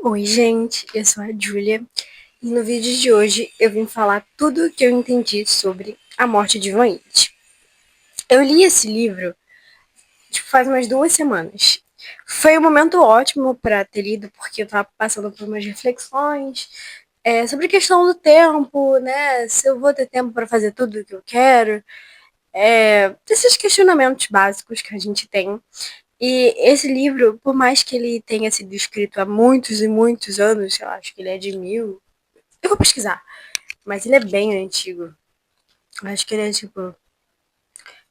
Oi, gente, eu sou a Júlia e no vídeo de hoje eu vim falar tudo o que eu entendi sobre A Morte de Ivan Ilitch. Eu li esse livro faz umas 2 semanas. Foi um momento ótimo para ter lido, porque eu estava passando por umas reflexões sobre a questão do tempo, né? Se eu vou ter tempo para fazer tudo o que eu quero, esses questionamentos básicos que a gente tem. E esse livro, por mais que ele tenha sido escrito há muitos e muitos anos, eu acho que ele é de mil. Eu vou pesquisar, mas ele é bem antigo. Eu acho que ele é tipo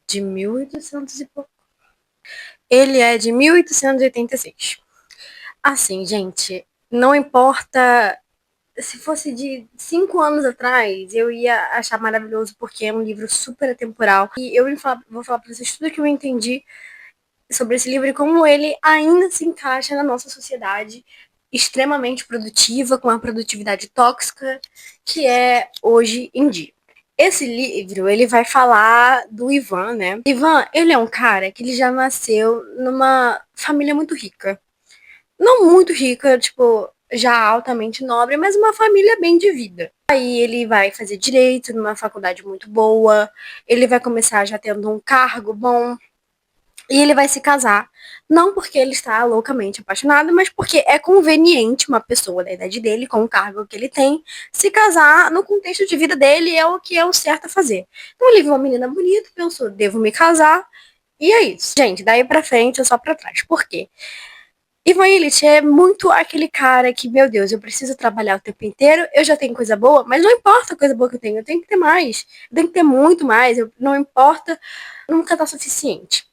de 1800 e pouco. Ele é de 1886. Assim, gente, não importa se fosse de 5 anos atrás, eu ia achar maravilhoso porque é um livro super atemporal. E eu vou falar pra vocês tudo que eu entendi sobre esse livro e como ele ainda se encaixa na nossa sociedade extremamente produtiva, com a produtividade tóxica que é hoje em dia. Esse livro, ele vai falar do Ivan, né? Ivan, ele é um cara que ele já nasceu numa família muito rica. Não muito rica, tipo, já altamente nobre, mas uma família bem de vida. Aí ele vai fazer direito numa faculdade muito boa, ele vai começar já tendo um cargo bom, e ele vai se casar. Não porque ele está loucamente apaixonado, mas porque é conveniente uma pessoa da idade dele, com o cargo que ele tem, se casar no contexto de vida dele, é o que é o certo a fazer. Então ele viu uma menina bonita, pensou, devo me casar, e é isso. Gente, daí pra frente é só pra trás. Por quê? Ivan Ilitch é muito aquele cara que, meu Deus, eu preciso trabalhar o tempo inteiro, eu já tenho coisa boa, mas não importa a coisa boa que eu tenho que ter mais, eu tenho que ter muito mais, não importa, nunca tá suficiente.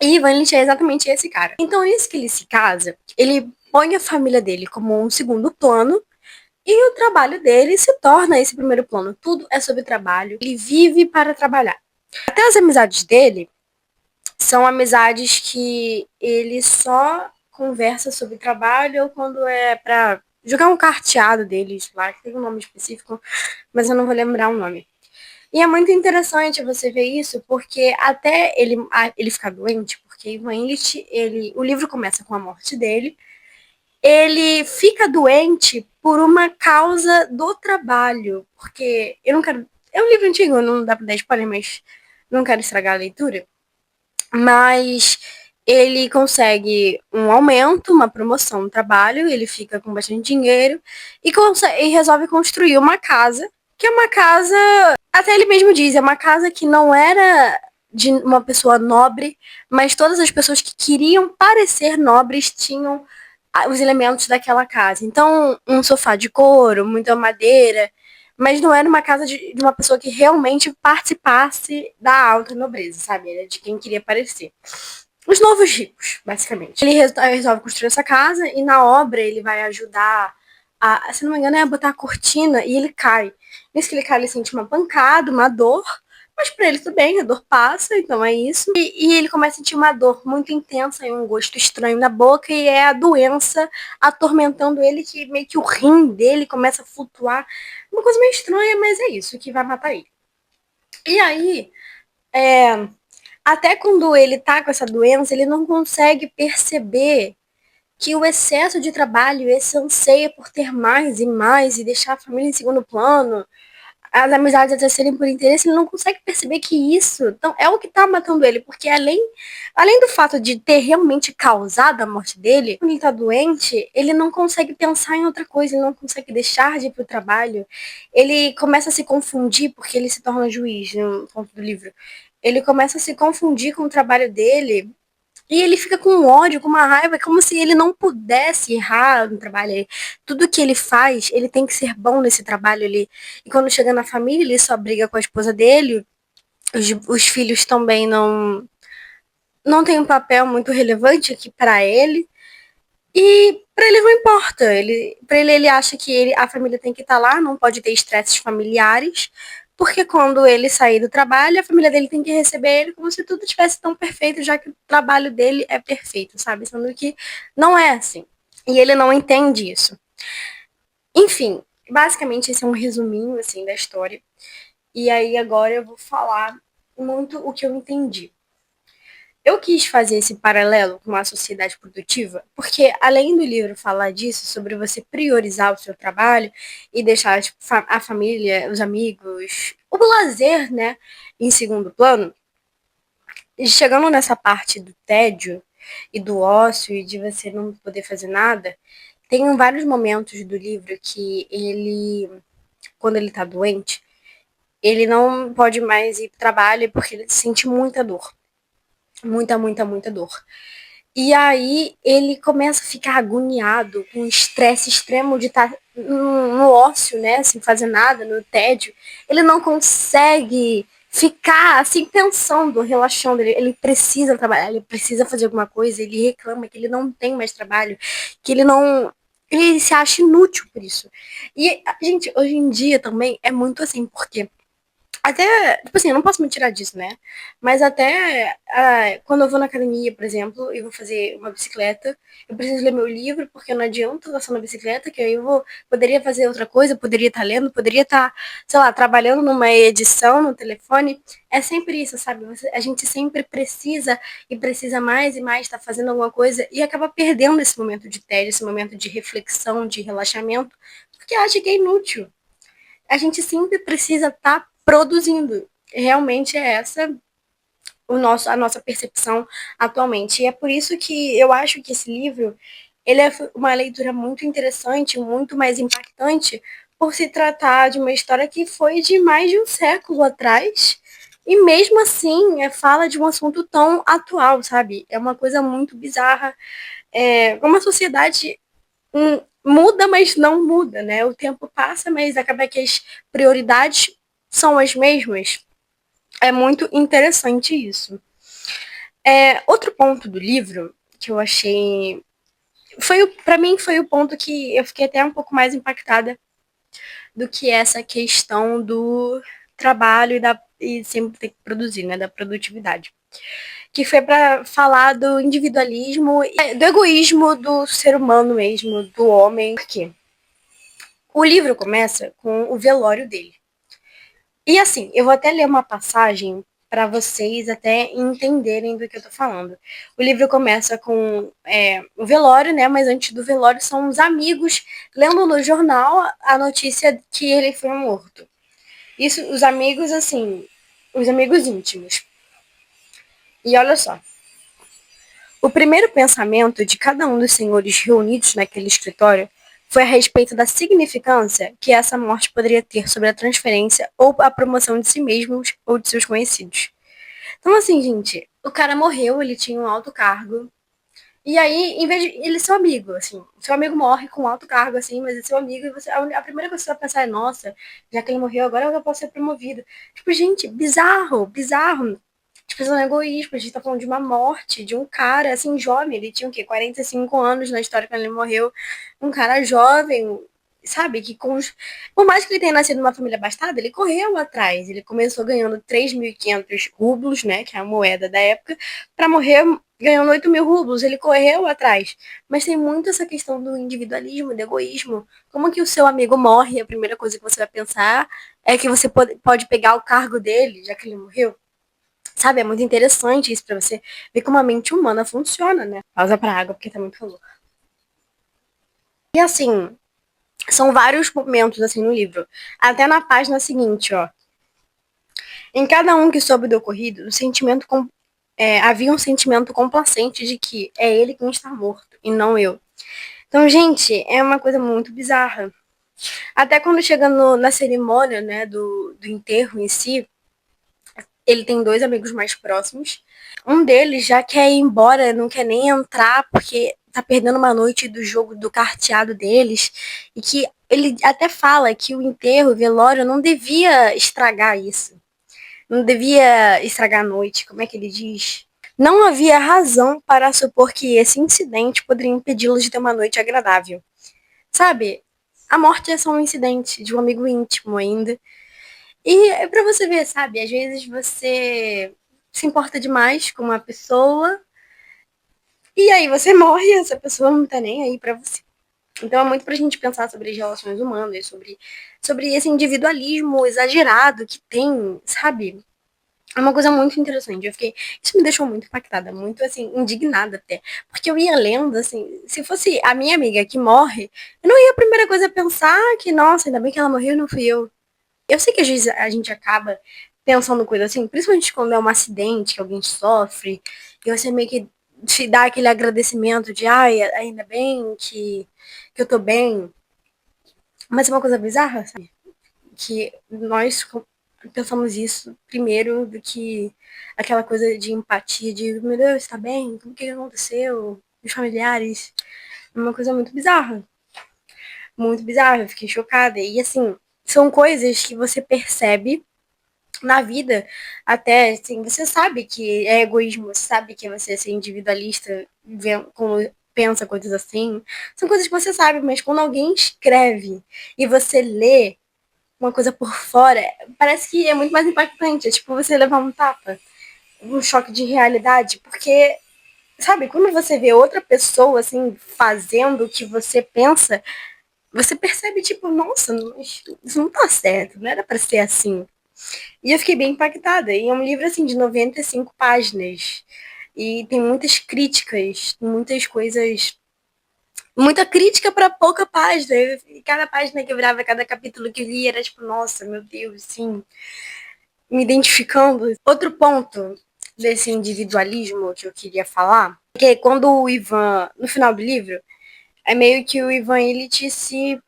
E Ivan Ilitch é exatamente esse cara. Então, isso que ele se casa, ele põe a família dele como um segundo plano e o trabalho dele se torna esse primeiro plano. Tudo é sobre trabalho. Ele vive para trabalhar. Até as amizades dele são amizades que ele só conversa sobre trabalho ou quando é para jogar um carteado deles lá, que tem um nome específico, mas eu não vou lembrar o nome. E é muito interessante você ver isso, porque até ele ficar doente, porque Ivan Ilitch, o livro começa com a morte dele, ele fica doente por uma causa do trabalho, porque eu não quero... É um livro antigo, não dá pra dar spoiler, mas não quero estragar a leitura. Mas ele consegue um aumento, uma promoção no trabalho, ele fica com bastante dinheiro e resolve construir uma casa, que é uma casa, até ele mesmo diz, é uma casa que não era de uma pessoa nobre, mas todas as pessoas que queriam parecer nobres tinham os elementos daquela casa. Então, um sofá de couro, muita madeira, mas não era uma casa de uma pessoa que realmente participasse da alta nobreza, sabe? Era de quem queria parecer. Os novos ricos, basicamente. Ele resolve construir essa casa e na obra ele vai ajudar se não me engano, é botar a cortina e ele cai. Nisso que ele cai, ele sente uma pancada, uma dor, mas pra ele tudo bem, a dor passa, então é isso. E ele começa a sentir uma dor muito intensa e um gosto estranho na boca, e é a doença atormentando ele, que meio que o rim dele começa a flutuar. Uma coisa meio estranha, mas é isso que vai matar ele. E aí, até quando ele tá com essa doença, ele não consegue perceber que o excesso de trabalho, esse anseio por ter mais e mais e deixar a família em segundo plano, as amizades até por interesse, ele não consegue perceber que isso então, é o que tá matando ele, porque além do fato de ter realmente causado a morte dele, quando ele tá doente, ele não consegue pensar em outra coisa, ele não consegue deixar de ir pro trabalho, ele começa a se confundir, porque ele se torna juiz, no ponto do livro, ele começa a se confundir com o trabalho dele, e ele fica com ódio, com uma raiva, como se ele não pudesse errar no trabalho. Tudo que ele faz, ele tem que ser bom nesse trabalho ali. E quando chega na família, ele só briga com a esposa dele. Os filhos também não tem um papel muito relevante aqui para ele. E para ele não importa. Ele acha que a família tem que estar lá, não pode ter estresses familiares, porque quando ele sair do trabalho, a família dele tem que receber ele como se tudo tivesse tão perfeito, já que o trabalho dele é perfeito, sabe? Sendo que não é assim. E ele não entende isso. Enfim, basicamente esse é um resuminho assim da história. E aí agora eu vou falar muito o que eu entendi. Eu quis fazer esse paralelo com uma sociedade produtiva, porque além do livro falar disso, sobre você priorizar o seu trabalho e deixar tipo, a família, os amigos, o lazer, né, em segundo plano, e chegando nessa parte do tédio e do ócio e de você não poder fazer nada, tem vários momentos do livro que ele, quando ele tá doente, ele não pode mais ir pro trabalho porque ele sente muita dor. Muita, muita, muita dor. E aí ele começa a ficar agoniado, com estresse extremo de estar no ócio, né? Sem fazer nada, no tédio. Ele não consegue ficar assim pensando, relaxando. Ele precisa trabalhar, ele precisa fazer alguma coisa, ele reclama que ele não tem mais trabalho, que ele não. Ele se acha inútil por isso. E, gente, hoje em dia também é muito assim, porque até, tipo assim, eu não posso me tirar disso, né? Mas até quando eu vou na academia, por exemplo, e vou fazer uma bicicleta, eu preciso ler meu livro, porque não adianta eu estar só na bicicleta, que aí poderia fazer outra coisa, poderia estar lendo, poderia estar, sei lá, trabalhando numa edição no telefone. É sempre isso, sabe? A gente sempre precisa e precisa mais e mais estar fazendo alguma coisa e acaba perdendo esse momento de tédio, esse momento de reflexão, de relaxamento, porque acha que é inútil. A gente sempre precisa estar produzindo. Realmente é essa a nossa percepção atualmente. E é por isso que eu acho que esse livro ele é uma leitura muito interessante, muito mais impactante, por se tratar de uma história que foi de mais de um século atrás. E mesmo assim, fala de um assunto tão atual, sabe? É uma coisa muito bizarra. É uma sociedade muda, mas não muda, né? O tempo passa, mas acaba que as prioridades são as mesmas. É muito interessante isso. Outro ponto do livro que eu achei para mim foi o ponto que eu fiquei até um pouco mais impactada do que essa questão do trabalho e sempre ter que produzir, né, da produtividade. Que foi para falar do individualismo, do egoísmo do ser humano mesmo, do homem. Por quê? O livro começa com o velório dele. E assim, eu vou até ler uma passagem para vocês até entenderem do que eu tô falando. O livro começa com o velório, né? Mas antes do velório são os amigos lendo no jornal a notícia que ele foi morto. Isso, os amigos, assim, os amigos íntimos. E olha só, o primeiro pensamento de cada um dos senhores reunidos naquele escritório foi a respeito da significância que essa morte poderia ter sobre a transferência ou a promoção de si mesmos ou de seus conhecidos. Então, assim, gente, o cara morreu, ele tinha um alto cargo, e aí, em vez de ele ser seu amigo, assim, seu amigo morre com um alto cargo, assim, mas é seu amigo, e a primeira coisa que você vai pensar é, nossa, já que ele morreu, agora eu posso ser promovido. Tipo, gente, bizarro, bizarro. Tipo, isso é um egoísmo, a gente tá falando de uma morte, de um cara, assim, jovem, ele tinha o quê? 45 anos na história quando ele morreu. Um cara jovem, sabe, que por mais que ele tenha nascido numa família abastada, ele correu atrás. Ele começou ganhando 3.500 rublos, né, que é a moeda da época, para morrer ganhando 8.000 rublos. Ele correu atrás. Mas tem muito essa questão do individualismo, do egoísmo. Como que o seu amigo morre, a primeira coisa que você vai pensar é que você pode pegar o cargo dele, já que ele morreu. Sabe, é muito interessante isso pra você ver como a mente humana funciona, né? Pausa pra água, porque tá muito calor. E assim, são vários momentos assim no livro. Até na página seguinte, ó. Em cada um que soube do ocorrido, havia um sentimento complacente de que é ele quem está morto e não eu. Então, gente, é uma coisa muito bizarra. Até quando chega na cerimônia, né, do enterro em si, ele tem dois amigos mais próximos. Um deles já quer ir embora, não quer nem entrar porque tá perdendo uma noite do jogo do carteado deles. E que ele até fala que o enterro, o velório, não devia estragar isso. Não devia estragar a noite, como é que ele diz? Não havia razão para supor que esse incidente poderia impedi-los de ter uma noite agradável. Sabe? A morte é só um incidente de um amigo íntimo ainda. E é pra você ver, sabe? Às vezes você se importa demais com uma pessoa e aí você morre e essa pessoa não tá nem aí pra você. Então é muito pra gente pensar sobre as relações humanas, sobre esse individualismo exagerado que tem, sabe? É uma coisa muito interessante. Isso me deixou muito impactada, muito assim, indignada até. Porque eu ia lendo, assim, se fosse a minha amiga que morre, eu não ia a primeira coisa pensar que, nossa, ainda bem que ela morreu e não fui eu. Eu sei que às vezes a gente acaba pensando coisa assim, principalmente quando é um acidente que alguém sofre, e você meio que te dá aquele agradecimento de, ai, ainda bem que eu tô bem. Mas é uma coisa bizarra, sabe? Que nós pensamos isso primeiro do que aquela coisa de empatia, de, meu Deus, tá bem? Como que aconteceu? Os familiares. É uma coisa muito bizarra. Muito bizarra, eu fiquei chocada. E assim, são coisas que você percebe na vida, até assim, você sabe que é egoísmo, você sabe que você é ser individualista, quando pensa coisas assim, são coisas que você sabe, mas quando alguém escreve e você lê uma coisa por fora, parece que é muito mais impactante, é tipo você levar um tapa, um choque de realidade, porque, sabe, quando você vê outra pessoa, assim, fazendo o que você pensa, você percebe, tipo, nossa, isso não tá certo, não era pra ser assim. E eu fiquei bem impactada. E é um livro, assim, de 95 páginas. E tem muitas críticas, muitas coisas. Muita crítica para pouca página. E cada página que eu virava, cada capítulo que eu lia era tipo, nossa, meu Deus, sim, me identificando. Outro ponto desse individualismo que eu queria falar, é que quando o Ivan, no final do livro, é meio que o Ivan Illich se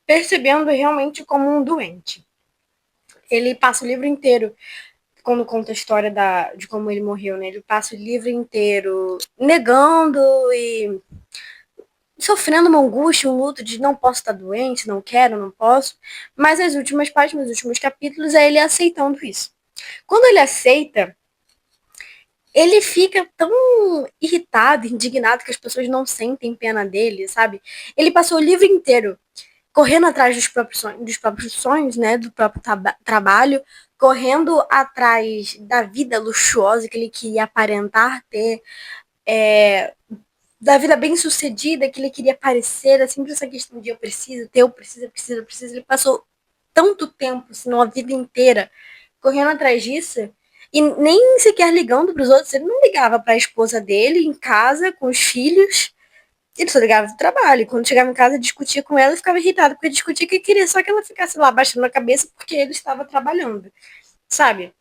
percebendo realmente como um doente. Ele passa o livro inteiro quando conta a história de como ele morreu, né? Ele passa o livro inteiro negando e sofrendo uma angústia, um luto de não posso estar doente, não quero, não posso. Mas as últimas páginas, os últimos capítulos, é ele aceitando isso. Quando ele aceita, ele fica tão irritado, indignado que as pessoas não sentem pena dele, sabe? Ele passou o livro inteiro correndo atrás dos próprios sonhos, né, do próprio trabalho, correndo atrás da vida luxuosa que ele queria aparentar ter, da vida bem sucedida que ele queria parecer, sempre essa questão de eu preciso ter, eu preciso. Ele passou tanto tempo, se não a vida inteira, correndo atrás disso e nem sequer ligando para os outros. Ele não ligava para a esposa dele em casa, com os filhos. Ele só ligava do trabalho. Quando chegava em casa, discutia com ela e ficava irritado, porque discutia que queria só que ela ficasse lá baixando a cabeça porque ele estava trabalhando, sabe?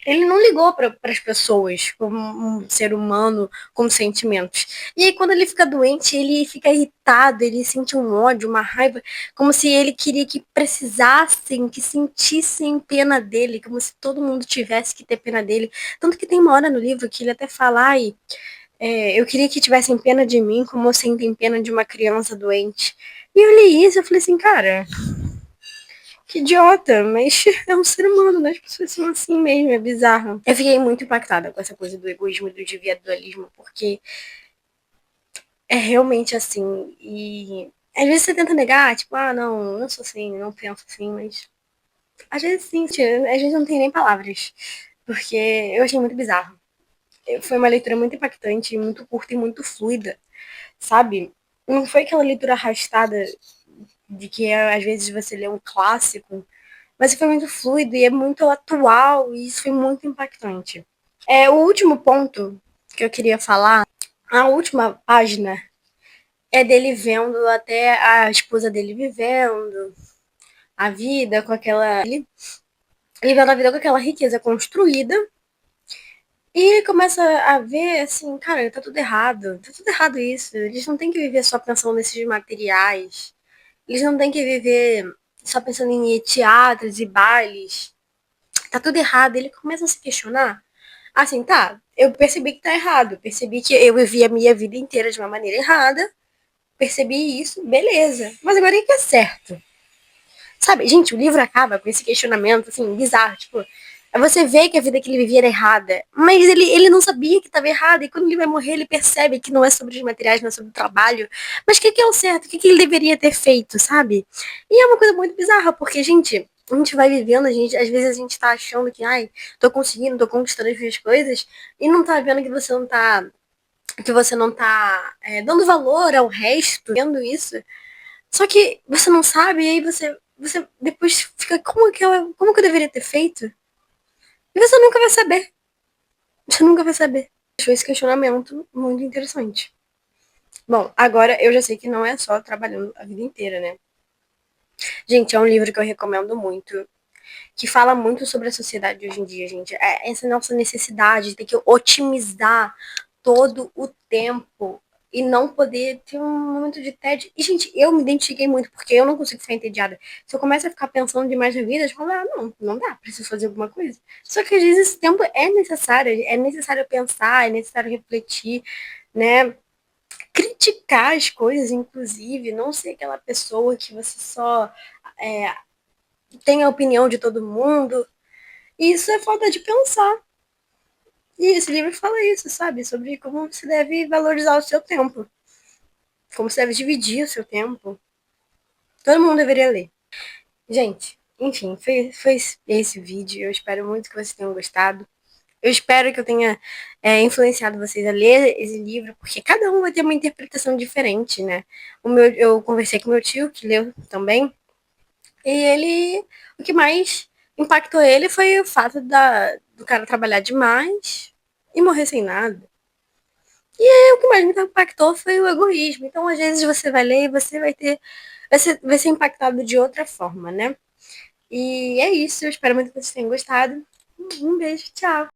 Ele não ligou para as pessoas como um ser humano com sentimentos. E aí, quando ele fica doente, ele fica irritado, ele sente um ódio, uma raiva, como se ele queria que precisassem, que sentissem pena dele, como se todo mundo tivesse que ter pena dele. Tanto que tem uma hora no livro que ele até fala, ai, eu queria que tivessem pena de mim, como sentem pena de uma criança doente. E eu li isso, eu falei assim, cara, que idiota, mas é um ser humano, né? As pessoas são assim mesmo, é bizarro. Eu fiquei muito impactada com essa coisa do egoísmo e do individualismo, porque é realmente assim. E às vezes você tenta negar, tipo, ah, não, eu não sou assim, não penso assim, mas às vezes sim, às vezes não tem nem palavras, porque eu achei muito bizarro. Foi uma leitura muito impactante, muito curta e muito fluida, sabe? Não foi aquela leitura arrastada de que às vezes você lê um clássico, mas foi muito fluido e é muito atual e isso foi muito impactante. O último ponto que eu queria falar, a última página é dele vendo até a esposa dele vivendo a vida com aquela. Ele vivendo a vida com aquela riqueza construída. E ele começa a ver assim, cara, tá tudo errado isso. Eles não têm que viver só pensando nesses materiais. Eles não têm que viver só pensando em teatros e bailes. Tá tudo errado. Ele começa a se questionar. Assim, tá, eu percebi que tá errado. Percebi que eu vivi a minha vida inteira de uma maneira errada. Percebi isso, beleza. Mas agora o que é certo? Sabe, gente, o livro acaba com esse questionamento, assim, bizarro. Tipo, você vê que a vida que ele vivia era errada, mas ele não sabia que estava errada, e quando ele vai morrer, ele percebe que não é sobre os materiais, não é sobre o trabalho. Mas o que é o certo? O que ele deveria ter feito, sabe? E é uma coisa muito bizarra, porque, gente, a gente vai vivendo, às vezes a gente tá achando que, ai, tô conseguindo, tô conquistando as minhas coisas, e não tá vendo que você não tá dando valor ao resto, vendo isso. Só que você não sabe, e aí você depois fica, como que eu deveria ter feito? E você nunca vai saber. Você nunca vai saber. Achou esse questionamento muito interessante. Bom, agora eu já sei que não é só trabalhando a vida inteira, né? Gente, é um livro que eu recomendo muito, que fala muito sobre a sociedade de hoje em dia, gente. É essa nossa necessidade de ter que otimizar todo o tempo e não poder ter um momento de tédio. E, gente, eu me identifiquei muito, porque eu não consigo ficar entediada. Se eu começo a ficar pensando demais na vida, eu falo, ah, não, não dá, preciso fazer alguma coisa. Só que às vezes esse tempo é necessário pensar, é necessário refletir, né? Criticar as coisas, inclusive, não ser aquela pessoa que você só é, tem a opinião de todo mundo. Isso é falta de pensar. E esse livro fala isso, sabe? Sobre como você deve valorizar o seu tempo. Como você deve dividir o seu tempo. Todo mundo deveria ler. Gente, enfim, foi esse o vídeo. Eu espero muito que vocês tenham gostado. Eu espero que eu tenha influenciado vocês a ler esse livro, porque cada um vai ter uma interpretação diferente, né? Eu conversei com meu tio, que leu também, e ele, o que mais impactou ele foi o fato do cara trabalhar demais e morrer sem nada. E o que mais me impactou foi o egoísmo. Então, às vezes, você vai ler e você vai ser impactado de outra forma, né? E é isso. Eu espero muito que vocês tenham gostado. Um beijo, tchau.